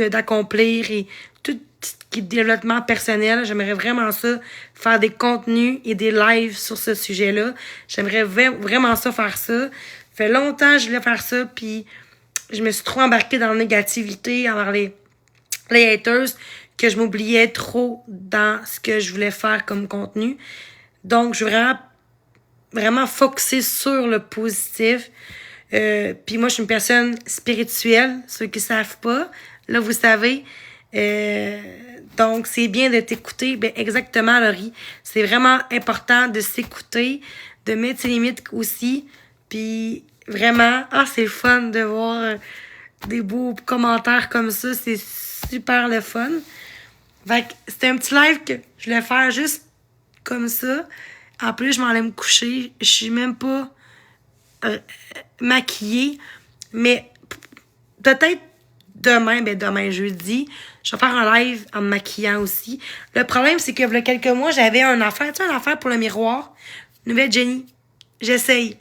d'accomplir et tout ce qui est développement personnel. J'aimerais vraiment ça, faire des contenus et des lives sur ce sujet-là. J'aimerais vraiment ça, faire ça. Ça fait longtemps que je voulais faire ça, puis je me suis trop embarquée dans la négativité envers les haters, que je m'oubliais trop dans ce que je voulais faire comme contenu. Donc, je veux vraiment focuser sur le positif. Puis moi, je suis une personne spirituelle, ceux qui savent pas. Là, vous savez. Donc, c'est bien de t'écouter. Ben, exactement, Laurie. C'est vraiment important de s'écouter, de mettre ses limites aussi. Puis, vraiment, c'est le fun de voir des beaux commentaires comme ça. C'est super le fun. Fait que c'était un petit live que je voulais faire juste comme ça. En plus, je m'en allais me coucher. Je suis même pas maquillée. Mais peut-être demain jeudi, je vais faire un live en me maquillant aussi. Le problème, c'est que il y a quelques mois, j'avais une affaire pour le miroir. Nouvelle Jenny. J'essaye.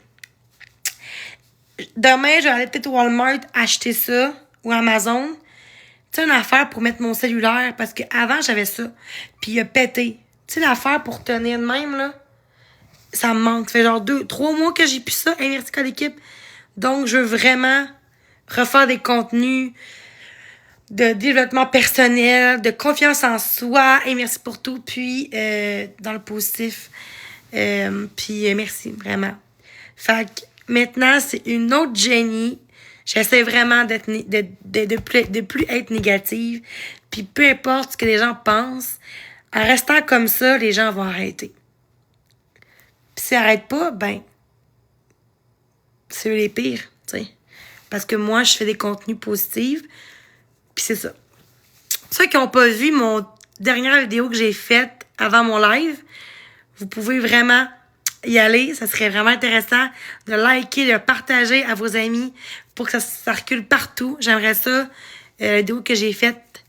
Demain, je vais aller peut-être au Walmart acheter ça ou Amazon. Tu sais, une affaire pour mettre mon cellulaire, parce qu'avant, j'avais ça. Puis il a pété. Tu sais, l'affaire pour tenir de même, là, ça me manque. Ça fait genre 3 mois que j'ai plus ça, Inverti Code Équipe. Donc, je veux vraiment refaire des contenus de développement personnel, de confiance en soi. Et merci pour tout. Puis, dans le positif. Puis, merci, vraiment. Fait que maintenant, c'est une autre Jenny. J'essaie vraiment de plus être négative. Puis peu importe ce que les gens pensent, en restant comme ça, les gens vont arrêter. Puis s'ils n'arrêtent pas, c'est eux les pires, tu sais. Parce que moi, je fais des contenus positifs. Puis c'est ça. Ceux qui n'ont pas vu mon dernière vidéo que j'ai faite avant mon live, vous pouvez vraiment y aller. Ça serait vraiment intéressant de liker, de partager à vos amis pour que ça recule partout. J'aimerais ça. La vidéo que j'ai faite,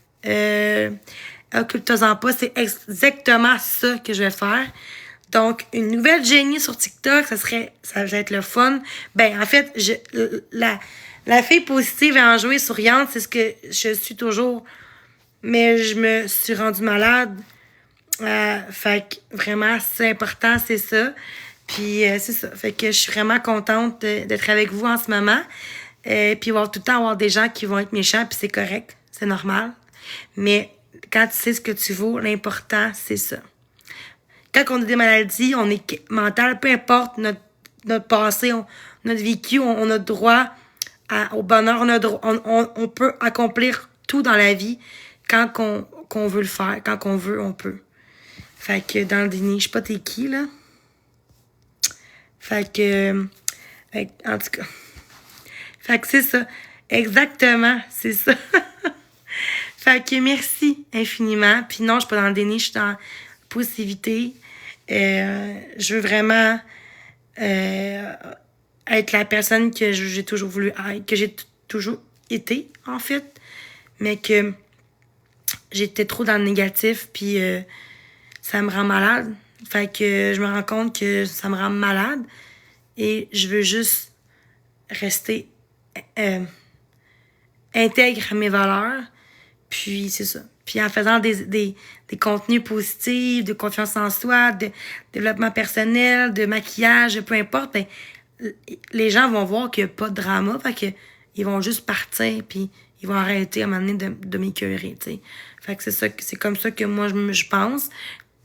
occupe-toi-en pas, c'est exactement ça que je vais faire. Donc, une nouvelle Jenny sur TikTok, ça va être le fun. En fait, la fille positive et enjouée, souriante, c'est ce que je suis toujours. Mais je me suis rendue malade. Fait que vraiment, c'est important, c'est ça. Puis c'est ça. Fait que je suis vraiment contente d'être avec vous en ce moment. Puis il va tout le temps avoir des gens qui vont être méchants, puis c'est correct, c'est normal. Mais quand tu sais ce que tu vaux, l'important, c'est ça. Quand on a des maladies, on est mental, peu importe notre passé, notre vécu, on a droit au bonheur, on peut accomplir tout dans la vie quand qu'on veut le faire, quand qu'on veut, on peut. Fait que dans le dîner, je sais pas t'es qui, là. Fait que en tout cas. Fait que c'est ça. Exactement, c'est ça. Fait que merci infiniment. Puis non, je suis pas dans le déni, je suis dans la positivité. Je veux vraiment être la personne que j'ai toujours voulu être, que j'ai toujours été, en fait. Mais que j'étais trop dans le négatif, puis ça me rend malade. Fait que je me rends compte que ça me rend malade. Et je veux juste rester intègre à mes valeurs. Puis c'est ça. Puis en faisant des contenus positifs, de confiance en soi, de développement personnel, de maquillage, peu importe, les gens vont voir qu'il n'y a pas de drama. Fait que ils vont juste partir, puis ils vont arrêter à un moment donné de m'écœurer, tu sais. Fait que c'est comme ça que moi je pense.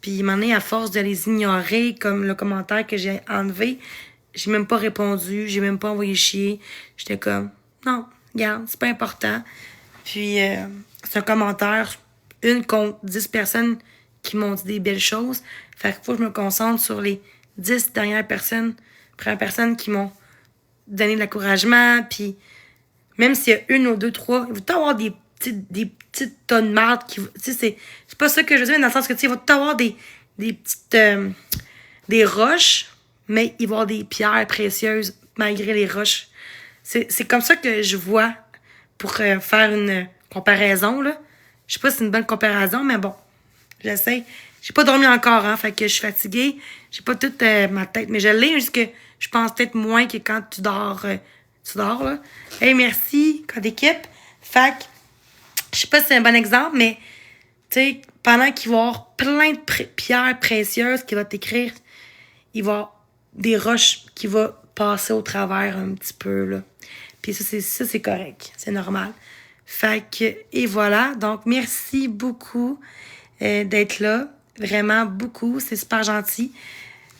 Puis à un moment donné, à force de les ignorer, comme le commentaire que j'ai enlevé, j'ai même pas répondu, j'ai même pas envoyé chier. J'étais comme, non, regarde, c'est pas important. Puis c'est un commentaire, une contre 10 personnes qui m'ont dit des belles choses. Fait qu'il faut que je me concentre sur les 10 premières personnes qui m'ont donné de l'encouragement. Puis même s'il y a une ou deux, trois, il va tout avoir des petites tonnes de marde qui, tu sais, c'est pas ça que je veux dire, mais dans le sens que, tu sais, il va tout avoir des petites, des roches, mais il va y avoir des pierres précieuses malgré les roches. C'est comme ça que je vois pour faire une comparaison, là. Je sais pas si c'est une bonne comparaison, mais bon, j'essaie. J'ai pas dormi encore, hein, fait que je suis fatiguée. J'ai pas toute ma tête, mais je l'ai, juste que je pense peut-être moins que quand tu dors, là. Hey, merci, code équipe. Fait Je sais pas si c'est un bon exemple, mais tu sais, pendant qu'il va y avoir plein de pierres précieuses qu'il va t'écrire, il va y avoir des roches qui vont passer au travers un petit peu, là. Puis ça, c'est correct. C'est normal. Fait que, et voilà. Donc, merci beaucoup d'être là. Vraiment beaucoup. C'est super gentil.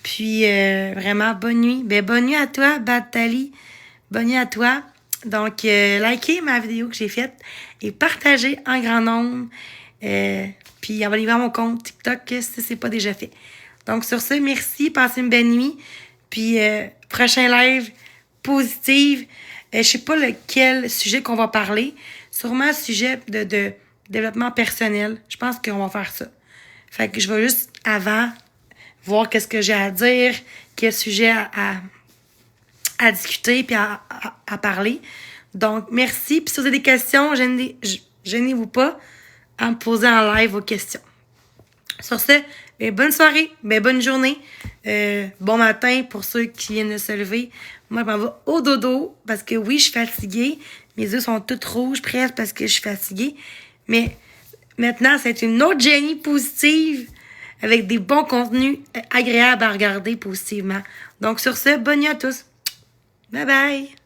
Puis, vraiment, bonne nuit. Ben, bonne nuit à toi, Batali. Bonne nuit à toi. Donc, likez ma vidéo que j'ai faite et partagez en grand nombre. Puis, envoyez-le à mon compte TikTok si c'est pas déjà fait. Donc, sur ce, merci. Passez une bonne nuit. Puis, prochain live positive. Je sais pas lequel sujet qu'on va parler. Sûrement un sujet de développement personnel. Je pense qu'on va faire ça. Fait que je vais juste, avant, voir qu'est-ce que j'ai à dire, quel sujet à discuter puis à parler. Donc, merci. Puis si vous avez des questions, gênez-vous pas à me poser en live vos questions. Sur ce, bonne soirée, bonne journée, bon matin pour ceux qui viennent de se lever. Moi, je m'en vais au dodo parce que oui, je suis fatiguée. Mes yeux sont toutes rouges presque parce que je suis fatiguée. Mais maintenant, c'est une autre Jenny positive avec des bons contenus agréables à regarder positivement. Donc, sur ce, bonne nuit à tous. Bye bye!